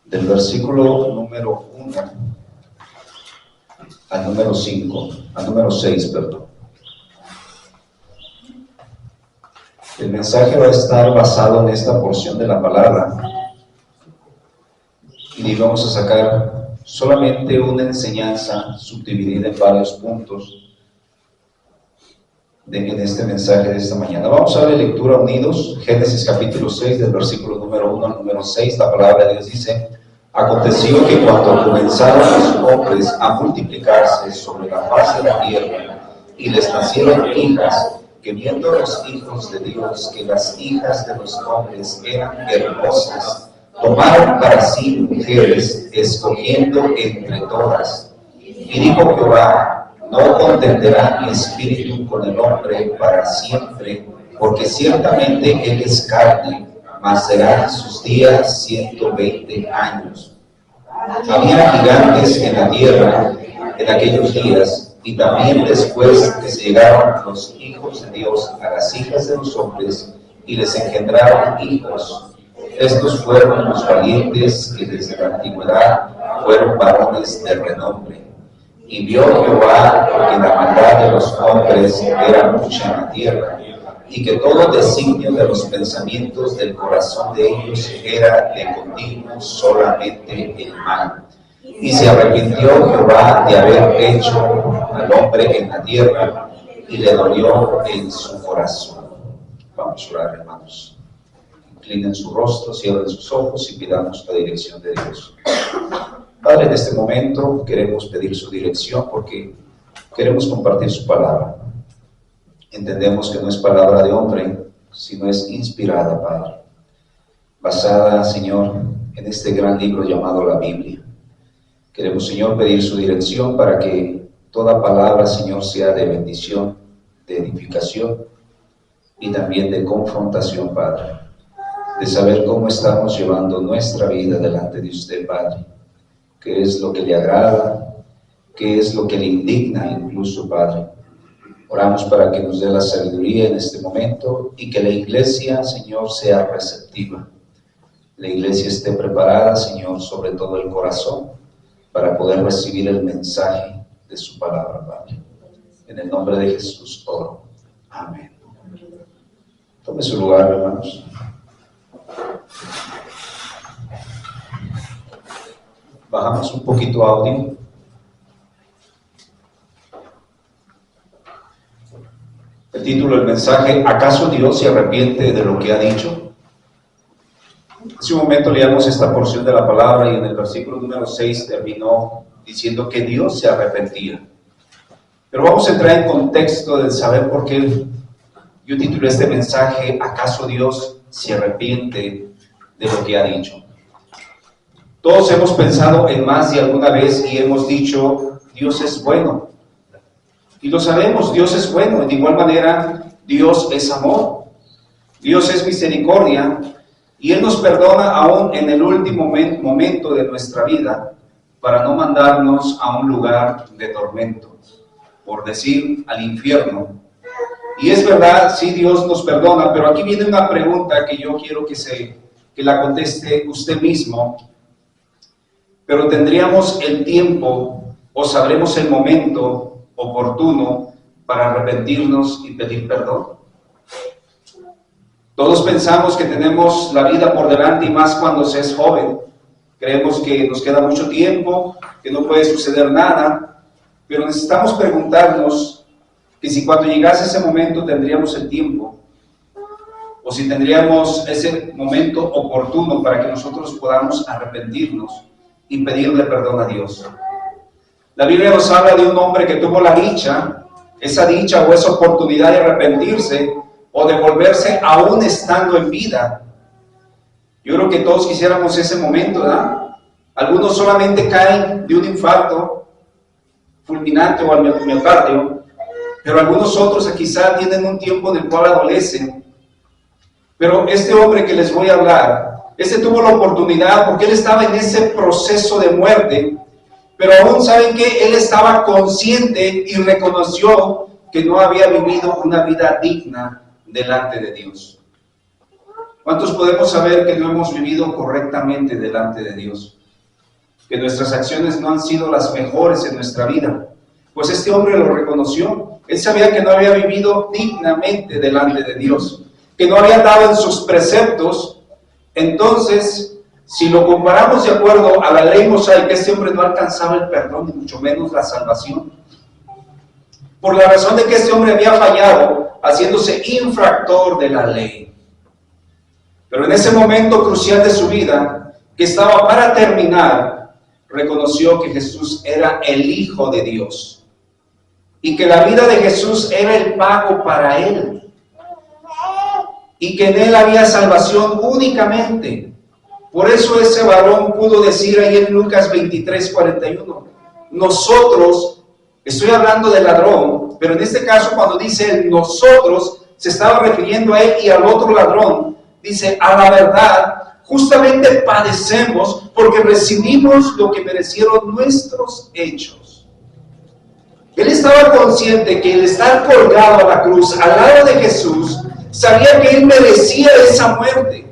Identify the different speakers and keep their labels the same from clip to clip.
Speaker 1: del versículo número 1 al número 6, perdón. El mensaje va a estar basado en esta porción de la palabra y vamos a sacar solamente una enseñanza subdividida en varios puntos en este mensaje de esta mañana. Vamos a darle lectura unidos. Génesis capítulo 6, del versículo número 1 al número 6, la palabra de Dios dice: aconteció que cuando comenzaron los hombres a multiplicarse sobre la faz de la tierra, y les nacieron hijas, que viendo los hijos de Dios que las hijas de los hombres eran hermosas, tomaron para sí mujeres, escogiendo entre todas. Y dijo Jehová: no contenderá mi espíritu con el hombre para siempre, porque ciertamente él es carne, mas serán sus días 120 años. Había gigantes en la tierra en aquellos días, y también después que se llegaron los hijos de Dios a las hijas de los hombres, y les engendraron hijos. Estos fueron los valientes que desde la antigüedad fueron varones de renombre. Y vio Jehová que la maldad de los hombres era mucha en la tierra, y que todo designio de los pensamientos del corazón de ellos era de continuo solamente el mal. Y se arrepintió Jehová de haber hecho al hombre en la tierra, y le dolió en su corazón. Vamos a orar, hermanos. Inclinen su rostro, cierren sus ojos y pidamos la dirección de Dios. Padre, en este momento queremos pedir su dirección porque queremos compartir su palabra. Entendemos que no es palabra de hombre, sino es inspirada, Padre, basada, Señor, en este gran libro llamado la Biblia. Queremos, Señor, pedir su dirección para que toda palabra, Señor, sea de bendición, de edificación y también de confrontación, Padre, de saber cómo estamos llevando nuestra vida delante de usted, Padre. Qué es lo que le agrada, qué es lo que le indigna incluso, Padre. Oramos para que nos dé la sabiduría en este momento y que la iglesia, Señor, sea receptiva. La iglesia esté preparada, Señor, sobre todo el corazón, para poder recibir el mensaje de su palabra, Padre. En el nombre de Jesús oro. Amén. Tome su lugar, hermanos. Bajamos un poquito audio. El título del mensaje: ¿acaso Dios se arrepiente de lo que ha dicho? Hace un momento leíamos esta porción de la palabra y en el versículo número 6 terminó diciendo que Dios se arrepentía. Pero vamos a entrar en contexto de saber por qué yo titulé este mensaje: ¿acaso Dios se arrepiente de lo que ha dicho? Todos hemos pensado en más de alguna vez y hemos dicho: Dios es bueno. Y lo sabemos, Dios es bueno. De igual manera, Dios es amor. Dios es misericordia. Y Él nos perdona aún en el último momento de nuestra vida para no mandarnos a un lugar de tormento, por decir, al infierno. Y es verdad, sí, Dios nos perdona, pero aquí viene una pregunta que yo quiero que la conteste usted mismo. Pero tendríamos el tiempo o sabremos el momento oportuno para arrepentirnos y pedir perdón. Todos pensamos que tenemos la vida por delante y más cuando se es joven. Creemos que nos queda mucho tiempo, que no puede suceder nada, pero necesitamos preguntarnos que si cuando llegase ese momento tendríamos el tiempo o si tendríamos ese momento oportuno para que nosotros podamos arrepentirnos y pedirle perdón a Dios. La Biblia nos habla de un hombre que tuvo la dicha, esa dicha o esa oportunidad de arrepentirse o de volverse aún estando en vida. Yo creo que todos quisiéramos ese momento, ¿verdad? Algunos solamente caen de un infarto fulminante o al miocardio, pero algunos otros quizá tienen un tiempo en el cual adolecen. Pero este hombre que les voy a hablar, este tuvo la oportunidad porque él estaba en ese proceso de muerte, pero aún saben que él estaba consciente y reconoció que no había vivido una vida digna delante de Dios. ¿Cuántos podemos saber que no hemos vivido correctamente delante de Dios? Que nuestras acciones no han sido las mejores en nuestra vida. Pues este hombre lo reconoció. Él sabía que no había vivido dignamente delante de Dios, que no había dado en sus preceptos. Entonces, si lo comparamos de acuerdo a la ley mosaica, este hombre no alcanzaba el perdón, ni mucho menos la salvación. Por la razón de que este hombre había fallado, haciéndose infractor de la ley. Pero en ese momento crucial de su vida, que estaba para terminar, reconoció que Jesús era el Hijo de Dios y que la vida de Jesús era el pago para él y que en él había salvación únicamente. Por eso ese varón pudo decir ahí en Lucas 23:41, nosotros, estoy hablando del ladrón, pero en este caso cuando dice él, nosotros, se estaba refiriendo a él y al otro ladrón. Dice, a la verdad, justamente padecemos porque recibimos lo que merecieron nuestros hechos. Él estaba consciente que el estar colgado a la cruz al lado de Jesús, sabía que él merecía esa muerte.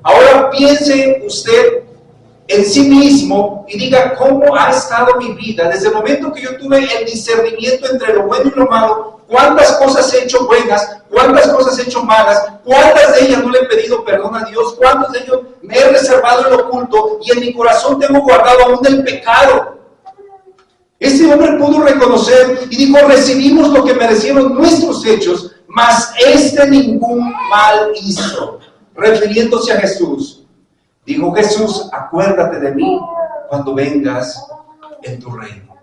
Speaker 1: Ahora piense usted en sí mismo y diga cómo ha estado mi vida desde el momento que yo tuve el discernimiento entre lo bueno y lo malo. Cuántas cosas he hecho buenas, cuántas cosas he hecho malas, cuántas de ellas no le he pedido perdón a Dios, cuántos de ellos me he reservado en lo oculto y en mi corazón tengo guardado aún el pecado. Este hombre pudo reconocer y dijo, recibimos lo que merecieron nuestros hechos, mas este ningún mal hizo. Refiriéndose a Jesús, dijo Jesús, acuérdate de mí cuando vengas en tu reino.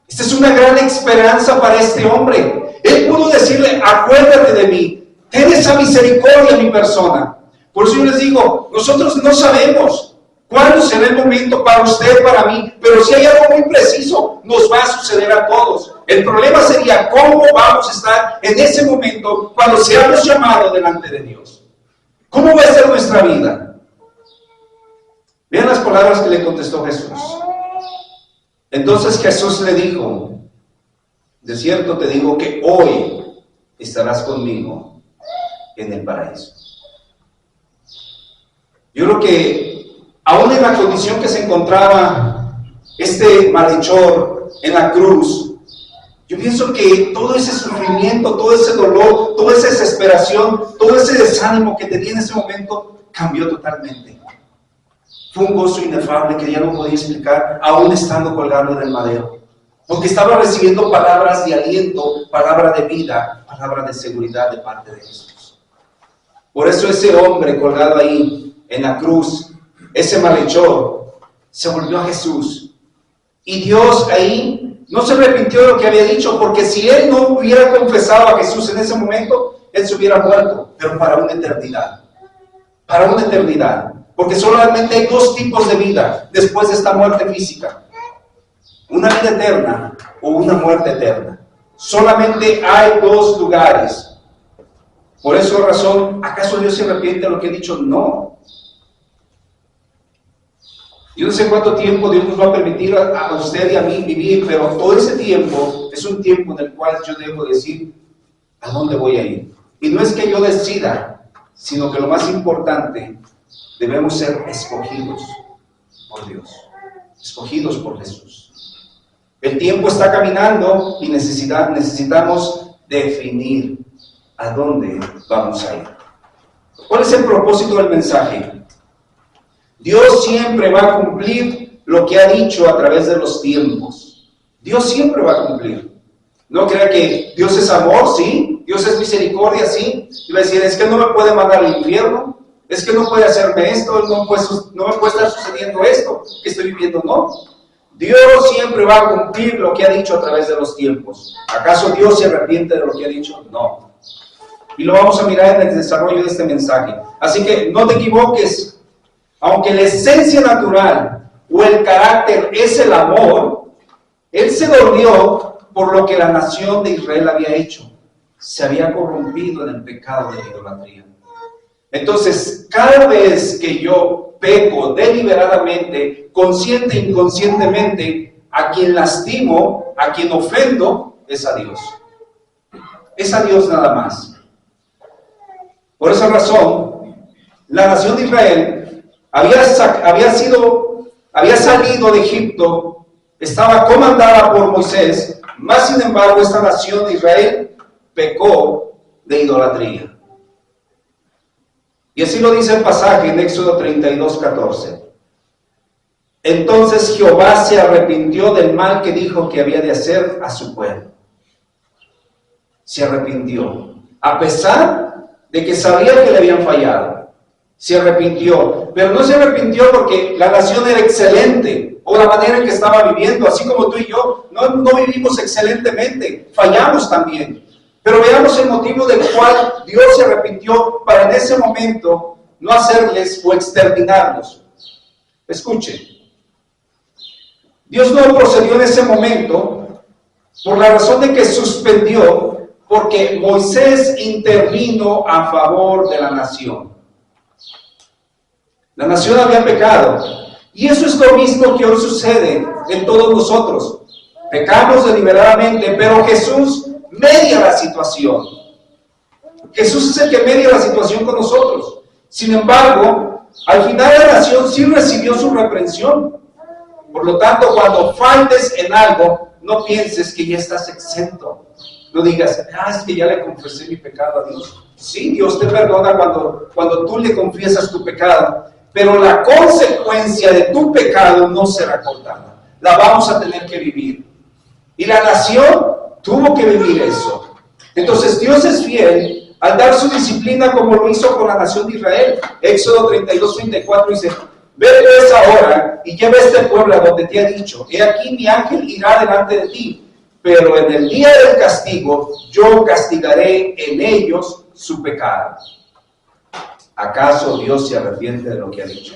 Speaker 1: Esta es una gran esperanza para este hombre. Él pudo decirle, acuérdate de mí, ten esa misericordia en mi persona. Por eso yo les digo, nosotros no sabemos cuándo será el momento para usted, para mí, pero si hay algo muy preciso, nos va a suceder a todos. El problema sería cómo vamos a estar en ese momento cuando seamos llamados delante de Dios. ¿Cómo va a ser nuestra vida? Vean las palabras que le contestó Jesús. Entonces Jesús le dijo, de cierto te digo que hoy estarás conmigo en el paraíso. Yo creo que aún en la condición que se encontraba este malhechor en la cruz, yo pienso que todo ese sufrimiento, todo ese dolor, toda esa desesperación, todo ese desánimo que tenía en ese momento cambió totalmente. Fue un gozo inefable que ya no podía explicar, aún estando colgado en el madero. Porque estaba recibiendo palabras de aliento, palabra de vida, palabra de seguridad de parte de Jesús. Por eso ese hombre colgado ahí en la cruz, ese malhechor, se volvió a Jesús. Y Dios ahí no se arrepintió de lo que había dicho, porque si él no hubiera confesado a Jesús en ese momento, él se hubiera muerto, pero para una eternidad. Para una eternidad. Porque solamente hay dos tipos de vida después de esta muerte física. Una vida eterna o una muerte eterna. Solamente hay dos lugares. Por esa razón, ¿acaso Dios se arrepiente de lo que he dicho? No. Yo no sé cuánto tiempo Dios nos va a permitir a usted y a mí vivir, pero todo ese tiempo es un tiempo en el cual yo debo decir a dónde voy a ir. Y no es que yo decida, sino que lo más importante, debemos ser escogidos por Dios, escogidos por Jesús. El tiempo está caminando y necesitamos definir a dónde vamos a ir. ¿Cuál es el propósito del mensaje? Dios siempre va a cumplir lo que ha dicho a través de los tiempos. Dios siempre va a cumplir. No crea que Dios es amor, sí. Dios es misericordia, sí. Y va a decir, es que no me puede mandar al infierno. Es que no puede hacerme esto, no me puede estar sucediendo esto que estoy viviendo, no. Dios siempre va a cumplir lo que ha dicho a través de los tiempos. ¿Acaso Dios se arrepiente de lo que ha dicho? No. Y lo vamos a mirar en el desarrollo de este mensaje. Así que no te equivoques. Aunque la esencia natural o el carácter es el amor, Él se dolió por lo que la nación de Israel había hecho. Se había corrompido en el pecado de la idolatría. Entonces, cada vez que yo peco deliberadamente, consciente e inconscientemente, a quien lastimo, a quien ofendo, es a Dios. Es a Dios nada más. Por esa razón, la nación de Israel había salido de Egipto, estaba comandada por Moisés, mas sin embargo esta nación de Israel pecó de idolatría. Y así lo dice el pasaje en Éxodo 32:14. Entonces Jehová se arrepintió del mal que dijo que había de hacer a su pueblo. Se arrepintió, a pesar de que sabía que le habían fallado. Se arrepintió, pero no se arrepintió porque la nación era excelente, o la manera en que estaba viviendo, así como tú y yo, no vivimos excelentemente, fallamos también. Pero veamos el motivo del cual Dios se arrepintió para en ese momento no hacerles o exterminarlos. Escuchen, Dios no procedió en ese momento por la razón de que suspendió, porque Moisés intervino a favor de la nación. La nación había pecado. Y eso es lo mismo que hoy sucede en todos nosotros. Pecamos deliberadamente, pero Jesús media la situación. Jesús es el que media la situación con nosotros. Sin embargo, al final la nación sí recibió su reprensión. Por lo tanto, cuando faltes en algo, no pienses que ya estás exento. No digas, es que ya le confesé mi pecado a Dios. Sí, Dios te perdona cuando tú le confiesas tu pecado, pero la consecuencia de tu pecado no será cortada. La vamos a tener que vivir. Y la nación tuvo que vivir eso. Entonces Dios es fiel al dar su disciplina como lo hizo con la nación de Israel. Éxodo 32:34 dice, ve pues ahora y lleva este pueblo a donde te ha dicho, he aquí mi ángel irá delante de ti, pero en el día del castigo yo castigaré en ellos su pecado. ¿Acaso Dios se arrepiente de lo que ha dicho?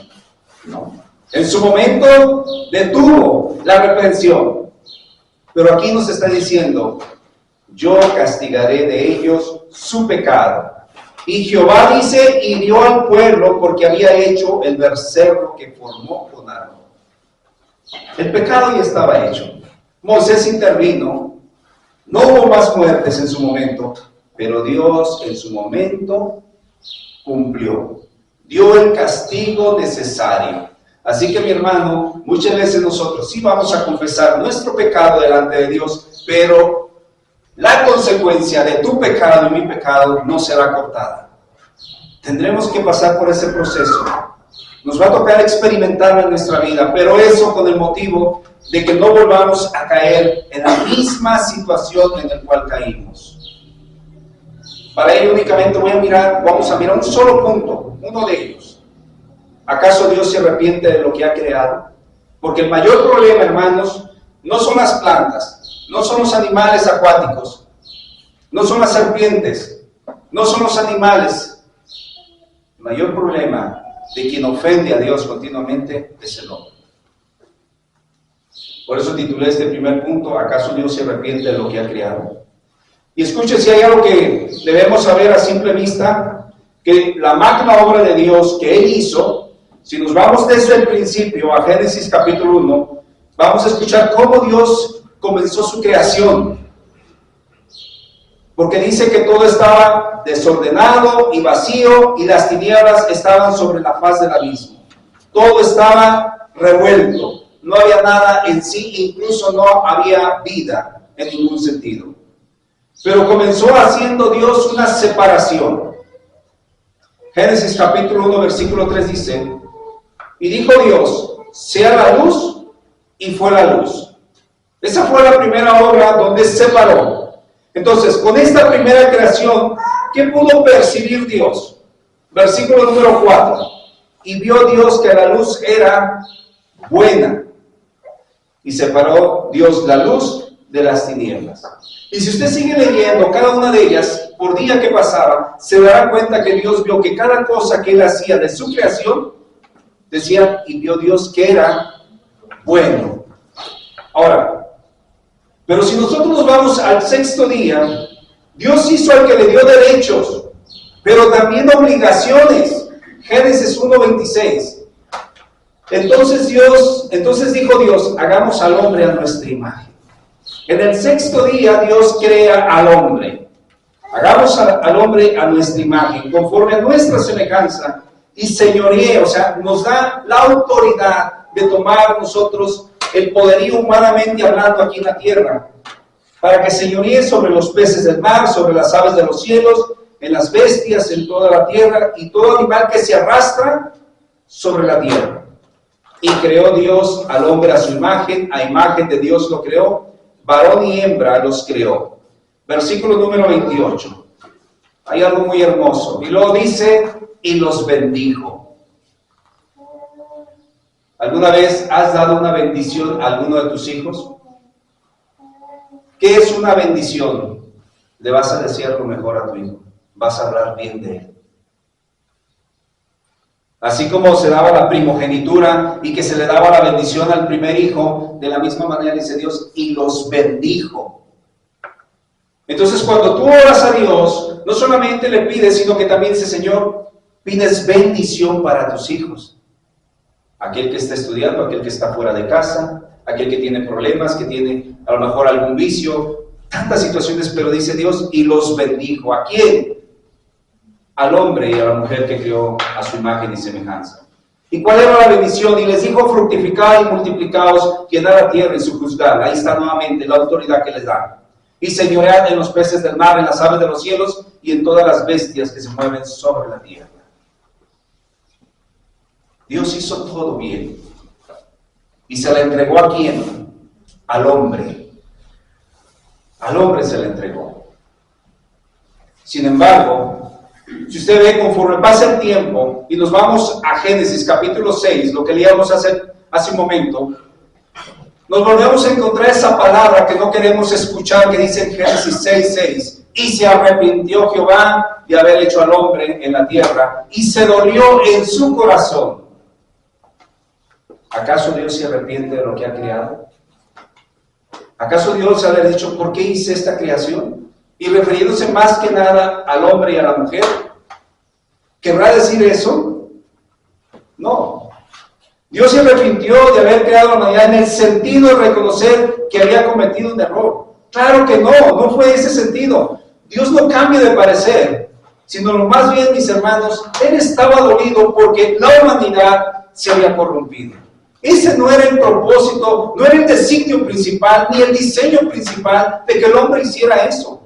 Speaker 1: No. En su momento detuvo la reprensión, pero aquí nos está diciendo, yo castigaré de ellos su pecado. Y Jehová dice, hirió al pueblo porque había hecho el becerro que formó con Aarón. El pecado ya estaba hecho. Moisés intervino, no hubo más muertes en su momento, pero Dios en su momento cumplió, dio el castigo necesario. Así que mi hermano, muchas veces nosotros sí vamos a confesar nuestro pecado delante de Dios, pero la consecuencia de tu pecado y mi pecado no será cortada. Tendremos que pasar por ese proceso. Nos va a tocar experimentarlo en nuestra vida, pero eso con el motivo de que no volvamos a caer en la misma situación en la cual caímos. Para ello únicamente vamos a mirar un solo punto, uno de ellos. ¿Acaso Dios se arrepiente de lo que ha creado? Porque el mayor problema, hermanos, no son las plantas, no son los animales acuáticos, no son las serpientes, no son los animales. El mayor problema de quien ofende a Dios continuamente es el hombre. Por eso titulé este primer punto, ¿acaso Dios se arrepiente de lo que ha creado? Y escuche, si hay algo que debemos saber a simple vista, que la magna obra de Dios que Él hizo, si nos vamos desde el principio a Génesis capítulo 1, vamos a escuchar cómo Dios comenzó su creación. Porque dice que todo estaba desordenado y vacío y las tinieblas estaban sobre la faz del abismo. Todo estaba revuelto, no había nada en sí, incluso no había vida en ningún sentido. Pero comenzó haciendo Dios una separación. Génesis capítulo 1, versículo 3 dice, y dijo Dios, sea la luz, y fue la luz. Esa fue la primera obra donde separó. Entonces, con esta primera creación, ¿qué pudo percibir Dios? Versículo número 4. Y vio Dios que la luz era buena. Y separó Dios la luz de las tinieblas. Y si usted sigue leyendo cada una de ellas, por día que pasaba, se dará cuenta que Dios vio que cada cosa que Él hacía de su creación, decía, y vio Dios que era bueno. Ahora, pero si nosotros nos vamos al sexto día, Dios hizo al que le dio derechos, pero también obligaciones. Génesis 1:26. Entonces dijo Dios, hagamos al hombre a nuestra imagen. En el sexto día Dios crea al hombre. Hagamos al hombre a nuestra imagen, conforme a nuestra semejanza, y señoree, o sea, nos da la autoridad de tomar nosotros el poderío humanamente hablando aquí en la tierra, para que señoree sobre los peces del mar, sobre las aves de los cielos, en las bestias, en toda la tierra, y todo animal que se arrastra sobre la tierra. Y creó Dios al hombre a su imagen, a imagen de Dios lo creó, varón y hembra los creó. Versículo número 28. Hay algo muy hermoso. Y luego dice, y los bendijo. ¿Alguna vez has dado una bendición a alguno de tus hijos? ¿Qué es una bendición? Le vas a decir lo mejor a tu hijo. Vas a hablar bien de él. Así como se daba la primogenitura y que se le daba la bendición al primer hijo, de la misma manera dice Dios, y los bendijo. Entonces cuando tú oras a Dios, no solamente le pides, sino que también dice, Señor, pides bendición para tus hijos. Aquel que está estudiando, aquel que está fuera de casa, aquel que tiene problemas, que tiene a lo mejor algún vicio, tantas situaciones, pero dice Dios, y los bendijo. ¿A quién? Al hombre y a la mujer que creó a su imagen y semejanza. ¿Y cuál era la bendición? Y les dijo, fructificad y multiplicaos, llenad la tierra y sojuzgad. Ahí está nuevamente la autoridad que les da. Y señoread en los peces del mar, en las aves de los cielos y en todas las bestias que se mueven sobre la tierra. Dios hizo todo bien. ¿Y se le entregó a quién? Al hombre. Al hombre se le entregó. Sin embargo, si usted ve, conforme pasa el tiempo, y nos vamos a Génesis capítulo 6, lo que leíamos hace un momento, nos volvemos a encontrar esa palabra que no queremos escuchar, que dice en Génesis 6:6, y se arrepintió Jehová de haber hecho al hombre en la tierra, y se dolió en su corazón. ¿Acaso Dios se arrepiente de lo que ha creado? ¿Acaso Dios ha dicho, ¿por qué hice esta creación? Y refiriéndose más que nada al hombre y a la mujer, ¿querrá decir eso? No. Dios se arrepintió de haber creado a la humanidad en el sentido de reconocer que había cometido un error. Claro que no fue ese sentido. Dios no cambia de parecer, sino lo más bien, mis hermanos, Él estaba dolido porque la humanidad se había corrompido. Ese no era el propósito, no era el designio principal, ni el diseño principal de que el hombre hiciera eso.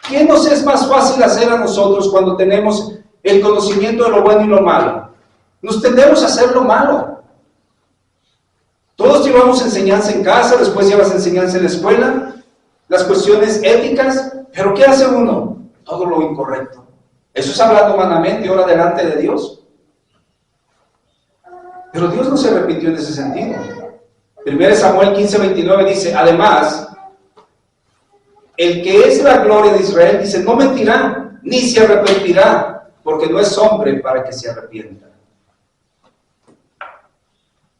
Speaker 1: ¿Qué nos es más fácil hacer a nosotros cuando tenemos el conocimiento de lo bueno y lo malo? Nos tendemos a hacer lo malo. Todos llevamos enseñanza en casa, después llevas enseñanza en la escuela, las cuestiones éticas, pero ¿qué hace uno? Todo lo incorrecto. Eso es hablando humanamente ahora delante de Dios. Pero Dios no se arrepintió en ese sentido. 1 Samuel 15:29 dice, además, el que es la gloria de Israel, dice, no mentirá, ni se arrepentirá, porque no es hombre para que se arrepienta.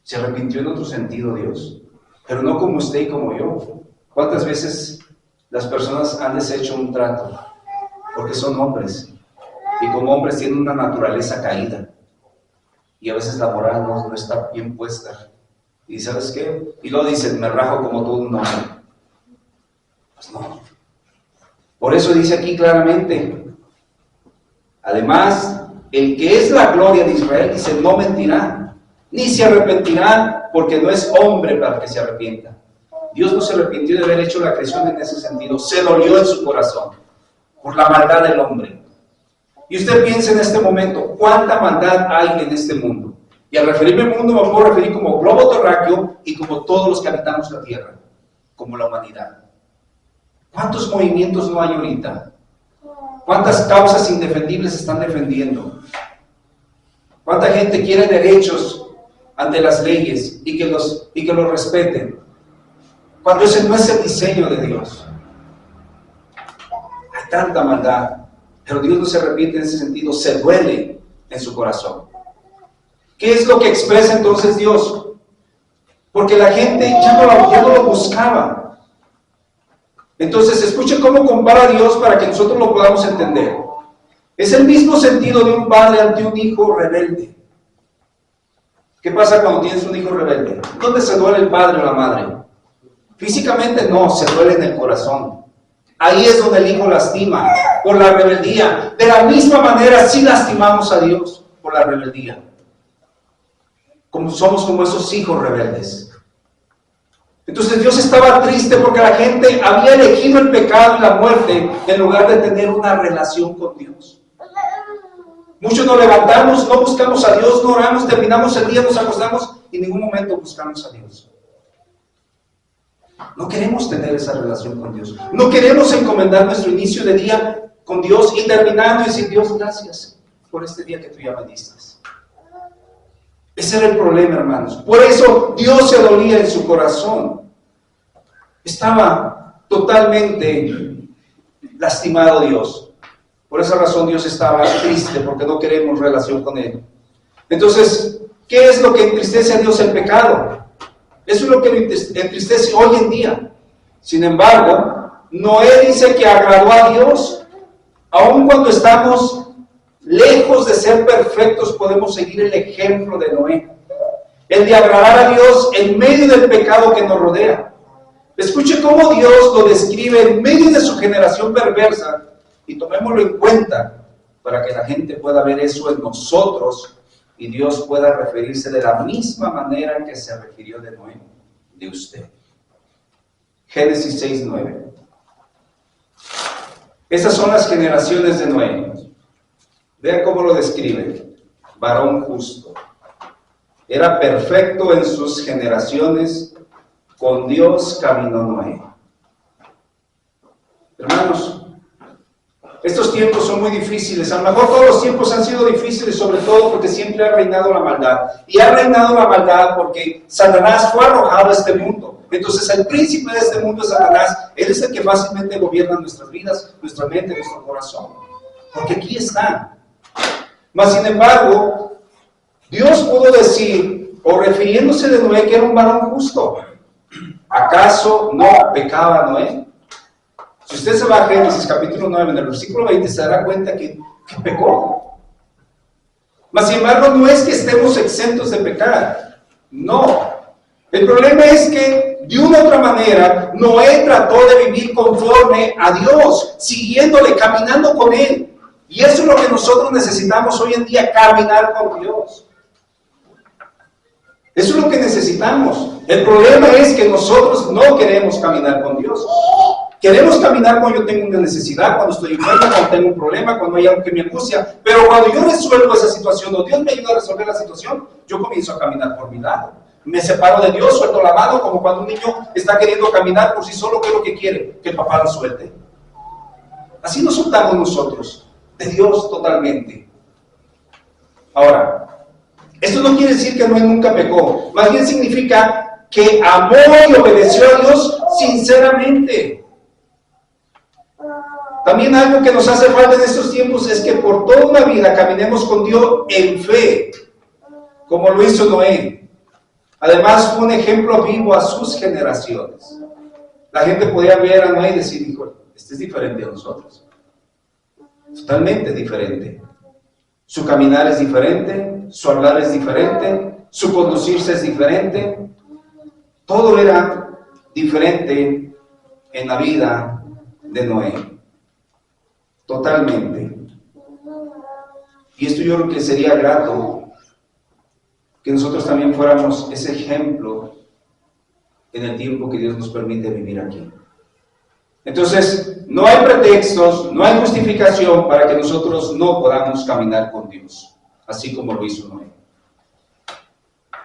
Speaker 1: Se arrepintió en otro sentido Dios, pero no como usted y como yo. ¿Cuántas veces las personas han deshecho un trato? Porque son hombres, y como hombres tienen una naturaleza caída. Y a veces la moral no está bien puesta. Y ¿sabes qué? Y luego dicen, me rajo como todo un hombre. Pues no. Por eso dice aquí claramente, además, el que es la gloria de Israel, dice, no mentirá, ni se arrepentirá, porque no es hombre para que se arrepienta. Dios no se arrepintió de haber hecho la creación en ese sentido. Se dolió en su corazón por la maldad del hombre. Y usted piensa en este momento, ¿cuánta maldad hay en este mundo? Y al referirme al mundo me puedo referir como globo terráqueo y como todos los que habitamos la tierra, como la humanidad. ¿Cuántos movimientos no hay ahorita? ¿Cuántas causas indefendibles están defendiendo? ¿Cuánta gente quiere derechos ante las leyes y que los respeten? Cuando ese no es el diseño de Dios. Hay tanta maldad. Pero Dios no se arrepiente en ese sentido, se duele en su corazón. ¿Qué es lo que expresa entonces Dios? Porque la gente ya no lo buscaba. Entonces, escuchen cómo compara a Dios para que nosotros lo podamos entender. Es el mismo sentido de un padre ante un hijo rebelde. ¿Qué pasa cuando tienes un hijo rebelde? ¿Dónde se duele el padre o la madre? Físicamente no, se duele en el corazón. Ahí es donde el hijo lastima, por la rebeldía. De la misma manera sí lastimamos a Dios. por la rebeldía. Somos como esos hijos rebeldes. Entonces Dios estaba triste porque la gente había elegido el pecado y la muerte en lugar de tener una relación con Dios. Muchos nos levantamos, no buscamos a Dios, no oramos, terminamos el día, nos acostamos y en ningún momento buscamos a Dios. No queremos tener esa relación con Dios. No queremos encomendar nuestro inicio de día con Dios y terminando y decir, Dios, gracias por este día que tú ya me diste. Ese era el problema, hermanos. Por eso Dios se dolía en su corazón. Estaba totalmente lastimado Dios. Por esa razón Dios estaba triste, porque no queremos relación con Él. Entonces, ¿qué es lo que entristece a Dios? El pecado. Eso es lo que entristece hoy en día. Sin embargo, Noé dice que agradó a Dios. Aun cuando estamos lejos de ser perfectos, podemos seguir el ejemplo de Noé. El de agradar a Dios en medio del pecado que nos rodea. Escuche cómo Dios lo describe en medio de su generación perversa y tomémoslo en cuenta para que la gente pueda ver eso en nosotros y Dios pueda referirse de la misma manera en que se refirió de Noé, de usted. Génesis 6:9. Esas son las generaciones de Noé. Vean cómo lo describe. Varón justo. Era perfecto en sus generaciones. Con Dios caminó Noé. Hermanos, estos tiempos son muy difíciles. A lo mejor todos los tiempos han sido difíciles, sobre todo porque siempre ha reinado la maldad. Y ha reinado la maldad porque Satanás fue arrojado a este mundo. Entonces el príncipe de este mundo es Satanás. Él es el que fácilmente gobierna nuestras vidas, nuestra mente, nuestro corazón. Porque aquí está. Mas sin embargo, Dios pudo decir, o refiriéndose de Noé, que era un varón justo. ¿Acaso no pecaba Noé? Si usted se va a Génesis capítulo 9, en el versículo 20, se dará cuenta que pecó. Mas sin embargo, no es que estemos exentos de pecar. No. El problema es que, de una u otra manera, Noé trató de vivir conforme a Dios, siguiéndole, caminando con Él. Y eso es lo que nosotros necesitamos hoy en día, caminar con Dios. Eso es lo que necesitamos. El problema es que nosotros no queremos caminar con Dios. Queremos caminar cuando yo tengo una necesidad, cuando estoy enfermo, cuando tengo un problema, cuando hay algo que me angustia. Pero cuando yo resuelvo esa situación, o Dios me ayuda a resolver la situación, yo comienzo a caminar por mi lado. Me separo de Dios, suelto la mano, como cuando un niño está queriendo caminar por sí solo, ¿qué es lo que quiere? Que el papá lo suelte. Así nos soltamos nosotros, de Dios totalmente. Ahora, esto no quiere decir que Noé nunca pecó, más bien significa que amó y obedeció a Dios sinceramente. También algo que nos hace falta en estos tiempos es que por toda una vida caminemos con Dios en fe, como lo hizo Noé. Además fue un ejemplo vivo a sus generaciones. La gente podía ver a Noé y decir, hijo, este es diferente a nosotros. Totalmente diferente. Su caminar es diferente, su hablar es diferente, su conducirse es diferente. Todo era diferente en la vida de Noé. Totalmente. Y esto yo creo que sería grato que nosotros también fuéramos ese ejemplo en el tiempo que Dios nos permite vivir aquí. Entonces, no hay pretextos, no hay justificación para que nosotros no podamos caminar con Dios, así como lo hizo Noé.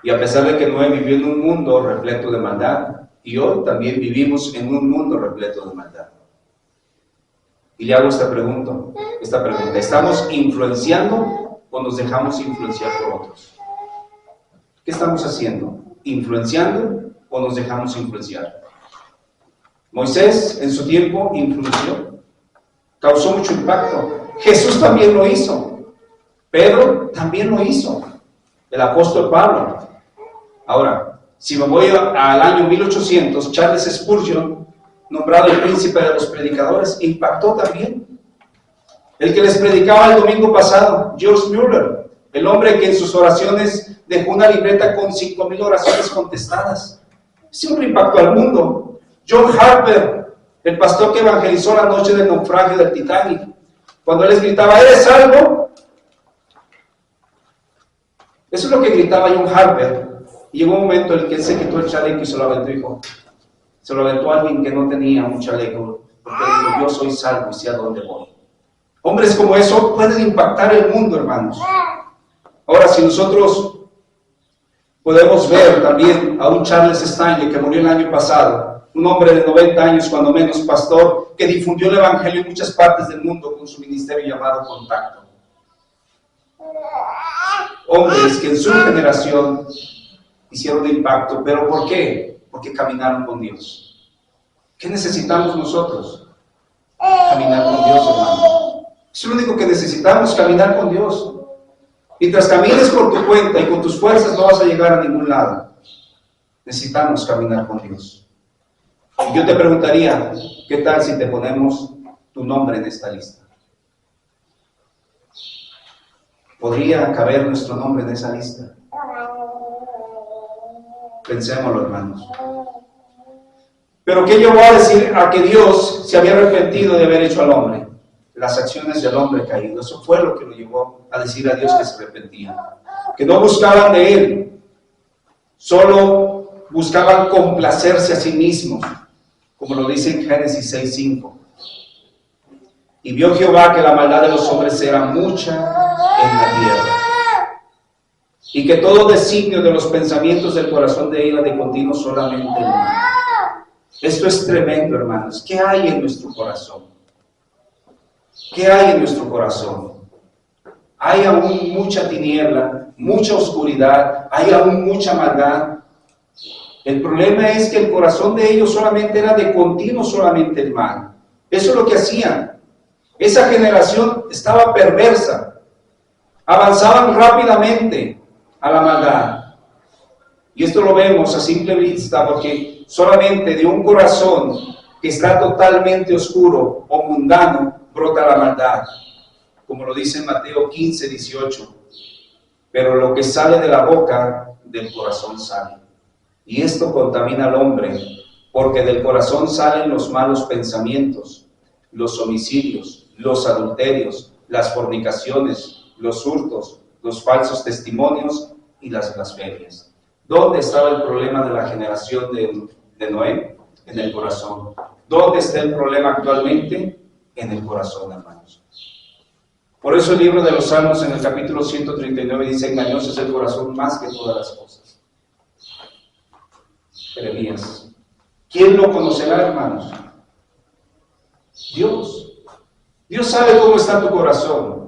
Speaker 1: Y a pesar de que Noé vivió en un mundo repleto de maldad, y hoy también vivimos en un mundo repleto de maldad. Y le hago esta pregunta, ¿estamos influenciando o nos dejamos influenciar por otros? ¿Qué estamos haciendo? ¿Influenciando o nos dejamos influenciar? Moisés en su tiempo influyó, causó mucho impacto. Jesús también lo hizo. Pedro también lo hizo. El apóstol Pablo. Ahora, si me voy al año 1800, Charles Spurgeon, nombrado el príncipe de los predicadores, impactó también. El que les predicaba el domingo pasado, George Mueller, el hombre que en sus oraciones dejó una libreta con 5,000 oraciones contestadas. Siempre impactó al mundo. John Harper, el pastor que evangelizó la noche del naufragio del Titanic, cuando él les gritaba, ¿eres salvo? Eso es lo que gritaba John Harper. Y llegó un momento en el que él se quitó el chaleco y se lo aventó, hijo. Se lo aventó a alguien que no tenía un chaleco, porque dijo, yo soy salvo y sé a dónde voy. Hombres como eso pueden impactar el mundo, hermanos. Ahora, si nosotros podemos ver también a un Charles Stanley que murió el año pasado, un hombre de 90 años, cuando menos, pastor, que difundió el evangelio en muchas partes del mundo con su ministerio llamado Contacto. Hombres que en su generación hicieron impacto, pero ¿por qué? Porque caminaron con Dios. ¿Qué necesitamos nosotros? Caminar con Dios, hermano. Es lo único que necesitamos, caminar con Dios. Mientras camines por tu cuenta y con tus fuerzas no vas a llegar a ningún lado. Necesitamos caminar con Dios. Y yo te preguntaría, ¿qué tal si te ponemos tu nombre en esta lista? ¿Podría caber nuestro nombre en esa lista? Pensémoslo, hermanos. Pero ¿qué llevó a decir a que Dios se había arrepentido de haber hecho al hombre? Las acciones del hombre caído. Eso fue lo que lo llevó a decir a Dios que se arrepentían. Que no buscaban de Él, solo buscaban complacerse a sí mismos, como lo dice en Génesis 6:5. Y vio Jehová que la maldad de los hombres era mucha en la tierra, y que todo designio de los pensamientos del corazón de ella de continuo solamente el mal. Esto es tremendo, hermanos. ¿Qué hay en nuestro corazón? ¿Qué hay en nuestro corazón? Hay aún mucha tiniebla, mucha oscuridad, hay aún mucha maldad. El problema es que el corazón de ellos solamente era de continuo solamente el mal. Eso es lo que hacían. Esa generación estaba perversa. Avanzaban rápidamente a la maldad. Y esto lo vemos a simple vista porque solamente de un corazón que está totalmente oscuro o mundano brota la maldad. Como lo dice en Mateo 15:18. Pero lo que sale de la boca, del corazón sale. Y esto contamina al hombre, porque del corazón salen los malos pensamientos, los homicidios, los adulterios, las fornicaciones, los hurtos, los falsos testimonios y las blasfemias. ¿Dónde estaba el problema de la generación de Noé? En el corazón. ¿Dónde está el problema actualmente? En el corazón, hermanos. Por eso el libro de los Salmos en el capítulo 139 dice, engañoso es el corazón más que todas las cosas. Jeremías. ¿Quién lo conocerá, hermanos? Dios. Dios sabe cómo está tu corazón.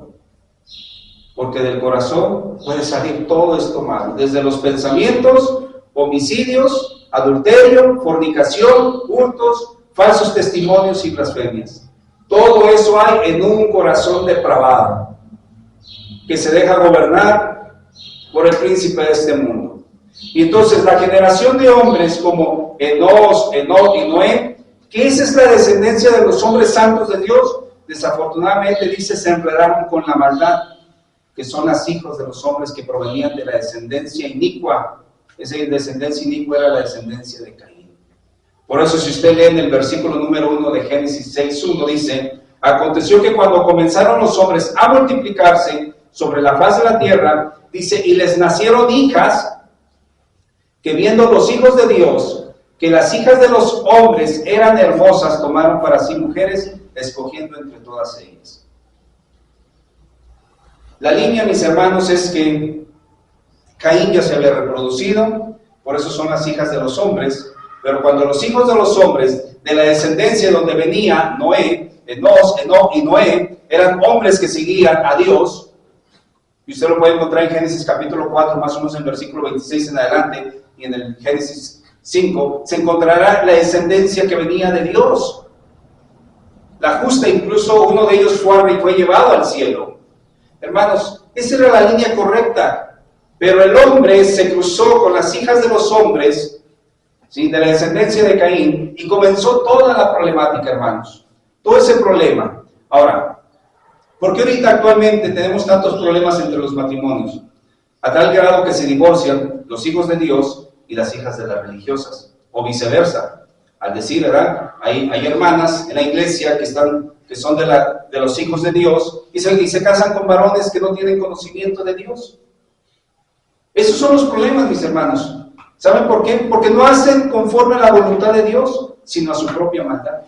Speaker 1: Porque del corazón puede salir todo esto malo. Desde los pensamientos, homicidios, adulterio, fornicación, hurtos, falsos testimonios y blasfemias. Todo eso hay en un corazón depravado, que se deja gobernar por el príncipe de este mundo. Y entonces la generación de hombres como Enós, Enoc y Noé, que esa es la descendencia de los hombres santos de Dios, desafortunadamente dice, se enredaron con la maldad, que son las hijos de los hombres que provenían de la descendencia inicua. Esa descendencia inicua era la descendencia de Caín. Por eso si usted lee en el versículo número 1 de Génesis 6:1 dice, aconteció que cuando comenzaron los hombres a multiplicarse sobre la faz de la tierra, dice, y les nacieron hijas, que viendo los hijos de Dios, que las hijas de los hombres eran hermosas, tomaron para sí mujeres, escogiendo entre todas ellas. La línea, mis hermanos, es que Caín ya se había reproducido, por eso son las hijas de los hombres, pero cuando los hijos de los hombres, de la descendencia donde venía Noé, Enós, Enoc y Noé, eran hombres que seguían a Dios, y usted lo puede encontrar en Génesis capítulo 4, más o menos en versículo 26 en adelante, y en el Génesis 5, se encontrará la descendencia que venía de Dios. La justa, incluso uno de ellos fue llevado al cielo. Hermanos, esa era la línea correcta, pero el hombre se cruzó con las hijas de los hombres, ¿sí?, de la descendencia de Caín, y comenzó toda la problemática, hermanos, todo ese problema. Ahora, ¿por qué ahorita actualmente tenemos tantos problemas entre los matrimonios? A tal grado que se divorcian los hijos de Dios y las hijas de las religiosas, o viceversa. Al decir, ¿verdad? Hay hermanas en la iglesia que son de los hijos de Dios y se casan con varones que no tienen conocimiento de Dios. Esos son los problemas, mis hermanos. ¿Saben por qué? Porque no hacen conforme a la voluntad de Dios, sino a su propia maldad.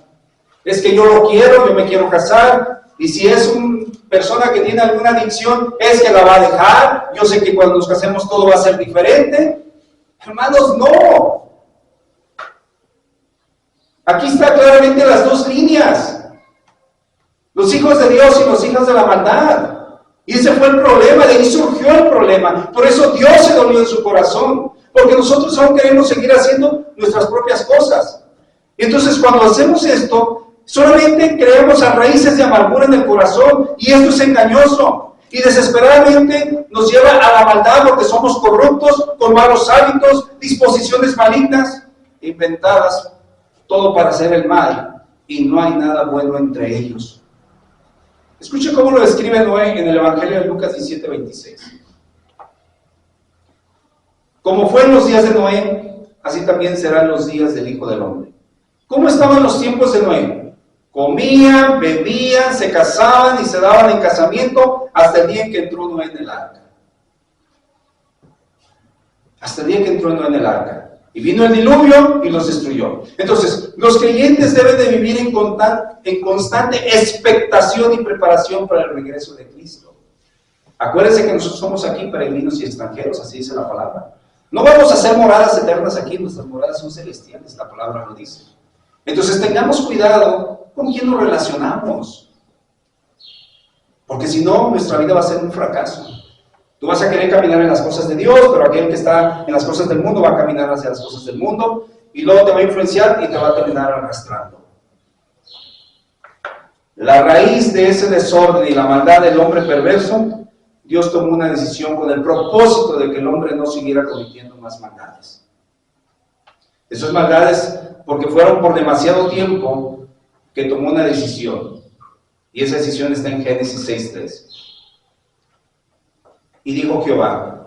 Speaker 1: Es que yo lo quiero, yo me quiero casar, y si es una persona que tiene alguna adicción, es que la va a dejar. Yo sé que cuando nos casemos todo va a ser diferente. Hermanos, no. Aquí está claramente las dos líneas. Los hijos de Dios y los hijos de la maldad. Y ese fue el problema, de ahí surgió el problema. Por eso Dios se dolió en su corazón. Porque nosotros aún queremos seguir haciendo nuestras propias cosas. Y entonces cuando hacemos esto, solamente creamos a raíces de amargura en el corazón. Y esto es engañoso. Y desesperadamente nos lleva a la maldad porque somos corruptos, con malos hábitos, disposiciones malignas, inventadas, todo para hacer el mal. Y no hay nada bueno entre ellos. Escuche cómo lo describe Noé en el Evangelio de Lucas 17:26. Como fue en los días de Noé, así también serán los días del Hijo del Hombre. ¿Cómo estaban los tiempos de Noé? Comían, bebían, se casaban y se daban en casamiento hasta el día en que entró Noé en el arca. Hasta el día en que entró Noé en el arca. Y vino el diluvio y los destruyó. Entonces, los creyentes deben de vivir en constante expectación y preparación para el regreso de Cristo. Acuérdense que nosotros somos aquí peregrinos y extranjeros, así dice la palabra. No vamos a hacer moradas eternas aquí, nuestras moradas son celestiales, la palabra lo dice. Entonces tengamos cuidado con quién nos relacionamos. Porque si no, nuestra vida va a ser un fracaso. Tú vas a querer caminar en las cosas de Dios, pero aquel que está en las cosas del mundo va a caminar hacia las cosas del mundo y luego te va a influenciar y te va a terminar arrastrando. La raíz de ese desorden y la maldad del hombre perverso, Dios tomó una decisión con el propósito de que el hombre no siguiera cometiendo más maldades. Esas maldades, porque fueron por demasiado tiempo que tomó una decisión. Y esa decisión está en Génesis 6:3. Y dijo Jehová: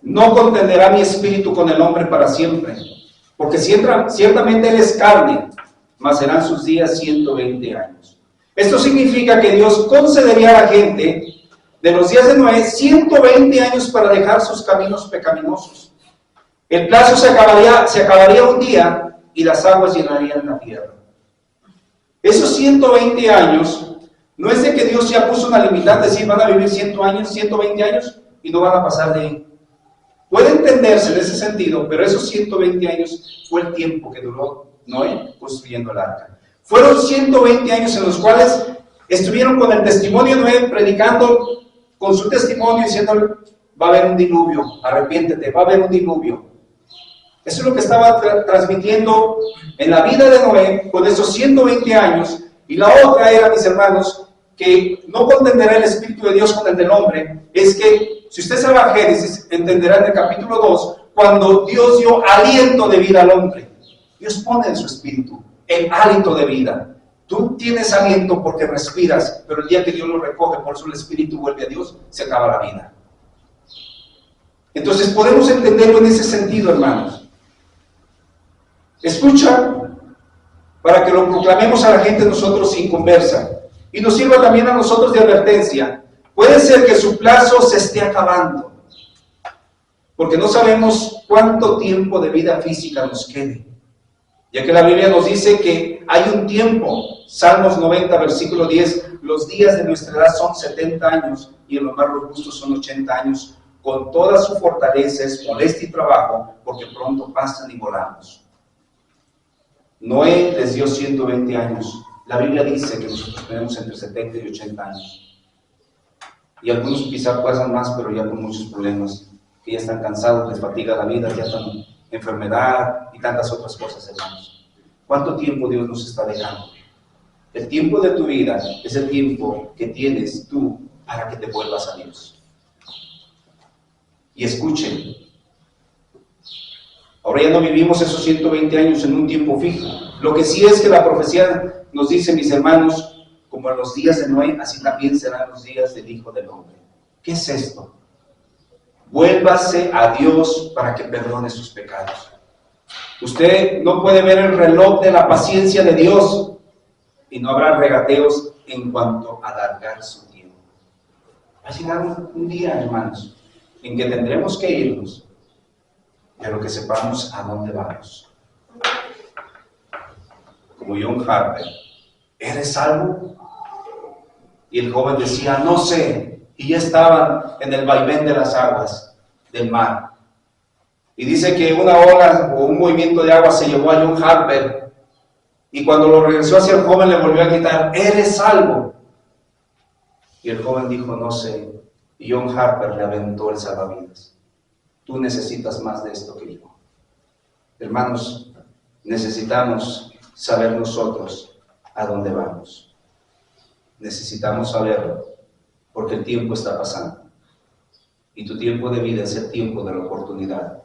Speaker 1: no contenderá mi espíritu con el hombre para siempre, porque ciertamente él es carne, mas serán sus días 120 años. Esto significa que Dios concedería a la gente de los días de Noé 120 años para dejar sus caminos pecaminosos. El plazo se acabaría un día y las aguas llenarían la tierra. Esos 120 años no es de que Dios ya puso una limitante, es decir, van a vivir 100 años, 120 años y no van a pasar de ahí. Puede entenderse en ese sentido, pero esos 120 años fue el tiempo que duró Noé construyendo el arca. Fueron 120 años en los cuales estuvieron con el testimonio de Noé, predicando con su testimonio, diciendo: va a haber un diluvio, arrepiéntete, va a haber un diluvio. Eso es lo que estaba transmitiendo en la vida de Noé con esos 120 años. Y la otra era, mis hermanos, que no contenderá el Espíritu de Dios con el del hombre. Es que, si usted sabe a Génesis, entenderá en el capítulo 2, cuando Dios dio aliento de vida al hombre. Dios pone en su espíritu el hálito de vida. Tú tienes aliento porque respiras, pero el día que Dios lo recoge, por eso el espíritu vuelve a Dios, se acaba la vida. Entonces podemos entenderlo en ese sentido, hermanos. Escucha, para que lo proclamemos a la gente nosotros sin conversa, y nos sirva también a nosotros de advertencia. Puede ser que su plazo se esté acabando, porque no sabemos cuánto tiempo de vida física nos quede, ya que la Biblia nos dice que hay un tiempo. Salmos 90, versículo 10, los días de nuestra edad son 70 años y en los más robustos son 80 años. Con toda su fortaleza es molestia y trabajo, porque pronto pasan y volamos. Noé les dio 120 años. La Biblia dice que nosotros tenemos entre 70 y 80 años. Y algunos quizás pasan más, pero ya con muchos problemas, que ya están cansados, les fatiga la vida, ya están en enfermedad y tantas otras cosas, hermanos. ¿Cuánto tiempo Dios nos está dejando? El tiempo de tu vida es el tiempo que tienes tú para que te vuelvas a Dios. Y escuchen, ahora ya no vivimos esos 120 años en un tiempo fijo. Lo que sí es que la profecía nos dice, mis hermanos, como en los días de Noé, así también serán los días del Hijo del Hombre. ¿Qué es esto? Vuélvase a Dios para que perdone sus pecados. Usted no puede ver el reloj de la paciencia de Dios y no habrá regateos en cuanto a alargar su tiempo. Va a llegar un día, hermanos, en que tendremos que irnos, pero que sepamos a dónde vamos. Como John Harper, ¿eres salvo? Y el joven decía, no sé, y ya estaban en el vaivén de las aguas del mar. Y dice que una ola o un movimiento de agua se llevó a John Harper, y cuando lo regresó hacia el joven le volvió a gritar, ¿eres salvo? Y el joven dijo, no sé, y John Harper le aventó el salvavidas. Tú necesitas más de esto que yo. Hermanos, necesitamos saber nosotros a dónde vamos. Necesitamos saberlo, porque el tiempo está pasando. Y tu tiempo de vida es el tiempo de la oportunidad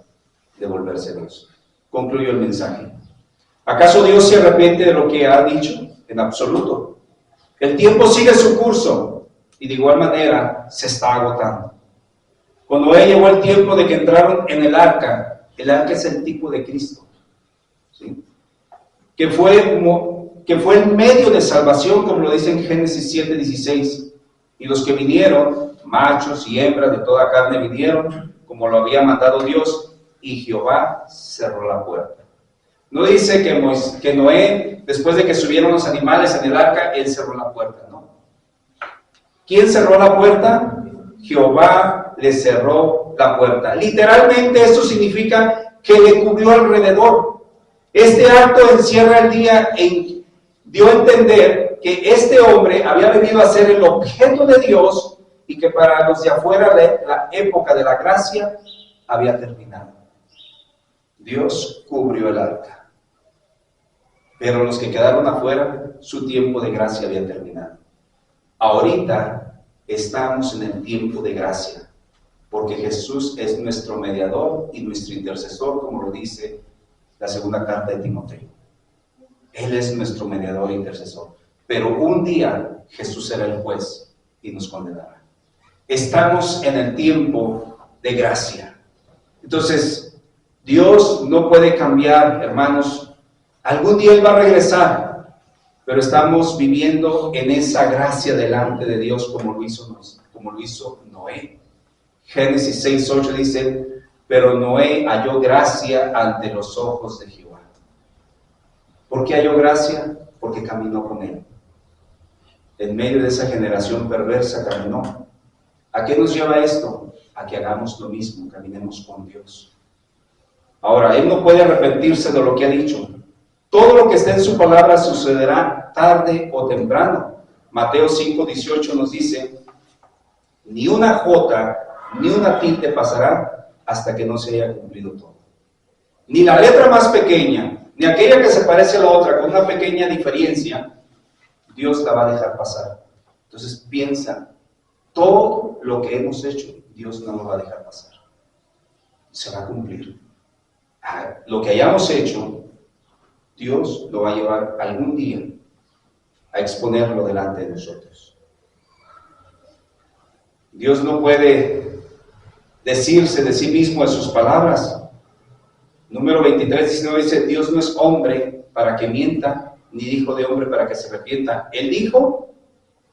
Speaker 1: de volverse Dios. Concluyo el mensaje. ¿Acaso Dios se arrepiente de lo que ha dicho? En absoluto. El tiempo sigue su curso y de igual manera se está agotando. Cuando llegó el tiempo de que entraron en el arca es el tipo de Cristo, ¿sí? que fue el medio de salvación, como lo dice en Génesis 7:16. Y los que vinieron, machos y hembras de toda carne vinieron, como lo había mandado Dios, y Jehová cerró la puerta. No dice que Noé, después de que subieron los animales en el arca, él cerró la puerta, no. ¿Quién cerró la puerta? Jehová le cerró la puerta. Literalmente esto significa que le cubrió alrededor. Este acto encierra el día en dio a entender que este hombre había venido a ser el objeto de Dios y que para los de afuera la época de la gracia había terminado. Dios cubrió el arca, pero los que quedaron afuera, su tiempo de gracia había terminado. Ahorita estamos en el tiempo de gracia, porque Jesús es nuestro mediador y nuestro intercesor, como lo dice la segunda carta de Timoteo. Él es nuestro mediador e intercesor. Pero un día Jesús será el juez y nos condenará. Estamos en el tiempo de gracia. Entonces, Dios no puede cambiar, hermanos. Algún día Él va a regresar, pero estamos viviendo en esa gracia delante de Dios como lo hizo Noé. Génesis 6:8 dice, pero Noé halló gracia ante los ojos de Jehová. ¿Por qué halló gracia? Porque caminó con Él. En medio de esa generación perversa caminó. ¿A qué nos lleva esto? A que hagamos lo mismo, caminemos con Dios. Ahora, Él no puede arrepentirse de lo que ha dicho. Todo lo que esté en su palabra sucederá tarde o temprano. Mateo 5:18 nos dice, ni una jota, ni una tilde pasará hasta que no se haya cumplido todo. Ni la letra más pequeña, ni aquella que se parece a la otra con una pequeña diferencia, Dios la va a dejar pasar. Entonces piensa, todo lo que hemos hecho, Dios no lo va a dejar pasar. Se va a cumplir. Lo que hayamos hecho, Dios lo va a llevar algún día a exponerlo delante de nosotros. Dios no puede decirse de sí mismo en sus palabras. Número 23:19 dice, Dios no es hombre para que mienta, ni hijo de hombre para que se arrepienta. Él dijo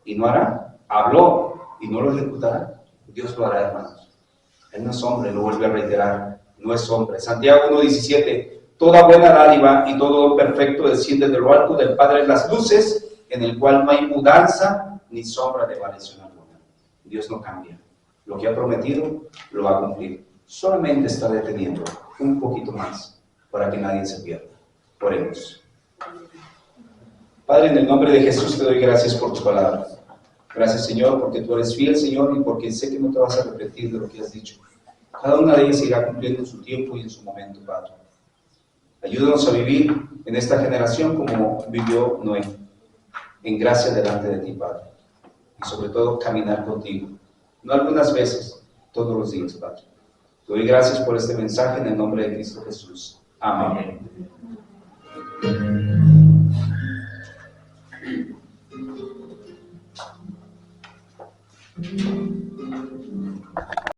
Speaker 1: y no hará. Habló y no lo ejecutará. Dios lo hará, hermanos. Él no es hombre, lo vuelve a reiterar. No es hombre. Santiago 1:17, toda buena dádiva y todo don perfecto desciende de lo alto del Padre de las luces, en el cual no hay mudanza ni sombra de variación alguna. Dios no cambia. Lo que ha prometido, lo va a cumplir. Solamente está deteniendo un poquito más para que nadie se pierda. Oremos. Padre, en el nombre de Jesús te doy gracias por tu palabra. Gracias, Señor, porque tú eres fiel, Señor, y porque sé que no te vas a arrepentir de lo que has dicho. Cada una de ellas irá cumpliendo en su tiempo y en su momento, Padre. Ayúdanos a vivir en esta generación como vivió Noé, en gracia delante de ti, Padre. Y sobre todo, caminar contigo. No algunas veces, todos los días, Padre. Te doy gracias por este mensaje en el nombre de Cristo Jesús. Amén.